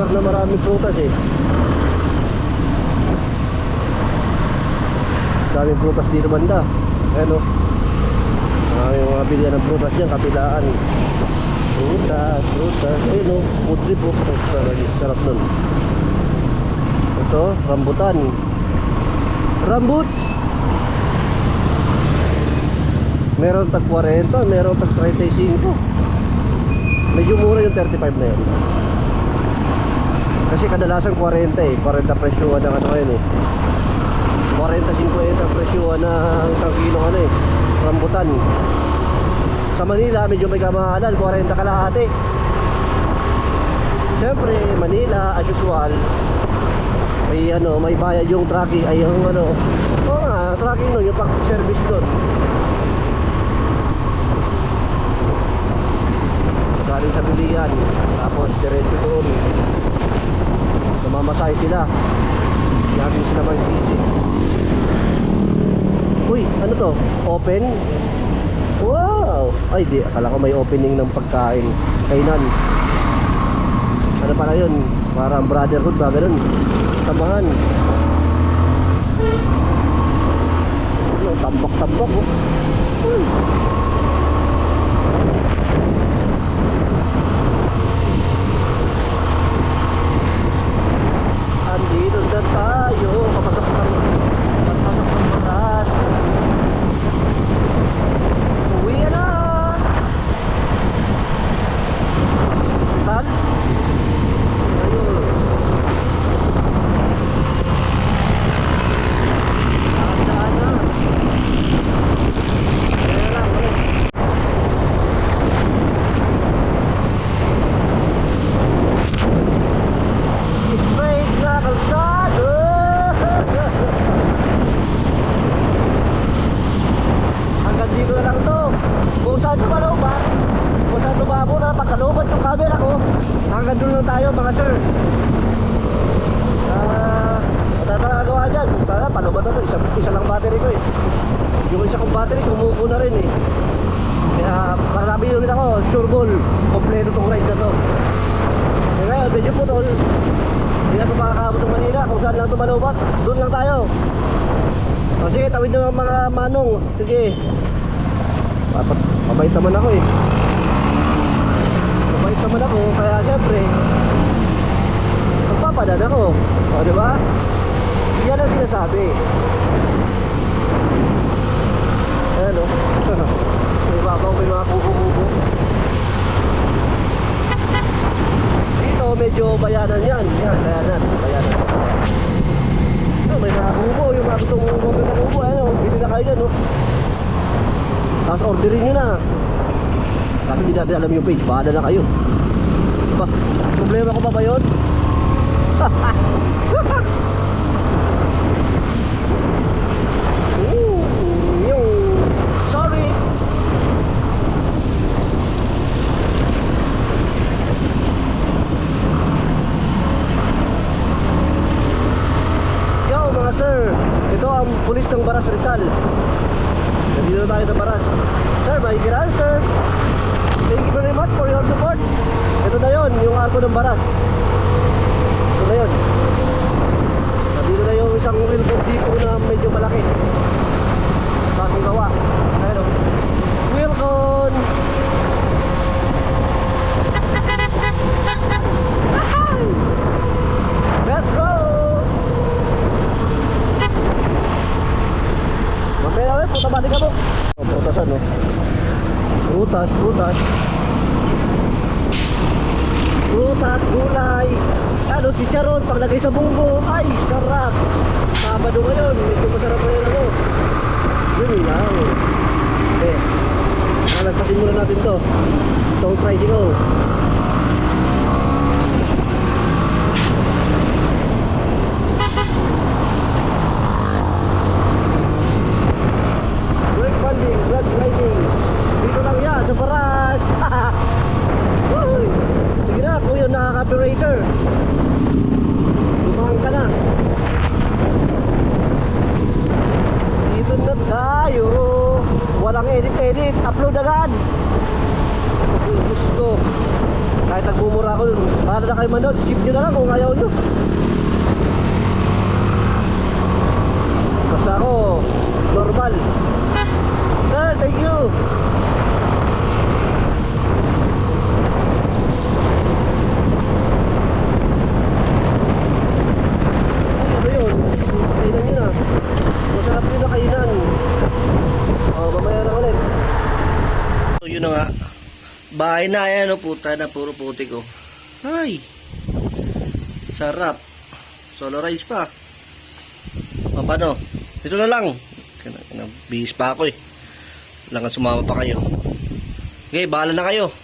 lugar na maraming prutas eh. Daming prutas dito banda. Ayan o. Maraming mga bilihan ng prutas dyan, kapilaan. Prutas, prutas. Ayun o, food trip o. Sarap nun. Ito, rambutan. Rambut. Meron tag 40, meron tag 35. Medyo mura yung 35 na yun. Kasi kadalasan 40 eh. 40 presyuhan ng ano yun eh. 40-50 presyuhan ng isang kilo ano eh. Rambutan. Sa Manila medyo may kamahalan, 40 kalahati. Siyempre Manila as usual may ano, may bayad yung trucking, ay yung ano. Oo nga, trucking no, yung pag-service doon. Galing sa bilihan, tapos diretso doon. Namamasahe sila. Yakin sila may sisi. Uy, ano to? Open? Wow! Ay di, akala ko may opening ng pagkain. Kainan. Ano pala yun? Parang brotherhood ba? Ganun. Samahan. Ano, tambak-tambak oh. Andito na tayo. Kapasok ng barat. Uwi na. Tal? Ayun. Nakandaan na. Kaya lang, ulit. Straight na kalsado. Hanggang dito na lang to. Kung saan lumalobat, kung saan lumabo na pagkalobat yung camera ko, hanggang doon lang tayo mga sir. Wala na nagawa dyan. Tara, palobat na to. Isa lang battery ko eh. Yung isa kong battery sumuko na rin eh. Kaya marami yun ako, sure ball. Kompleto tong ride na to. Kaya ngayon, medyo po tol. Hindi na ito makakabot ng Manila. Kung saan lang ito malobat, doon lang tayo. O sige, tawid na mga manong. Sige. Mabait naman ako eh. Mabait naman ako. Kaya syempre magpapadan ako. O diba? Yan ang sinasabi. Ayan o. May babaw, may mga kubo-kubo. Dito medyo bayanan yan. Yan, bayanan. Bayanan. May mga kubo. Yung mga gusto mong kubo na kubo. Ano, bili na kayo dyan o. Tapos orderin nyo na. Kasi hindi natin alam yung page. Bahala na kayo. Diba? Problema ko pa ba yun? Sorry. Yo mga sir, ito ang pulis ng Baras Rizal. Nandito tayo sa Baras. Sir, mahigiran sir. Thank you very much for your support. Ito na yun, yung arko ng Baras. Ito na yun. Nandito na yung isang wheelboard dito na medyo malaki. Bagong gawa. Ayan o. Wheelcon! Let's go! Mamaya ulit, puta balik ka mo. Prutasan o. Prutas, prutas. Prutas, gulay. Ano, chicharon, paglagay sa bunggo. Ay, sarap. Sabado ngayon, medyo masarap na yun ako. Yun lang. Okay. Nalagpasin muna natin to. Itong tricycle. Brake funding, clutch riding. Dito lang yan, sa Baras. Sige na, kuya, nakaka-copy racer. Lumang ka na. Dito na tayo. Walang edit-edit, upload agad. Gusto. Kahit nagmumura ko, para na kayo manood, skip nyo na lang kung ayaw nyo. Basta ako, normal. Sir, thank you. Ano yun? Kainan nyo na. Masarap yun na kainan. Mamaya na ulit. So yun na nga. Bahay na yan, puta na, puro putik oh. Ay! Sarap. Solo rice pa. O paano? Ito na lang. Bihis pa ako eh. Kailangan sumama pa kayo. Okay, bahala na kayo.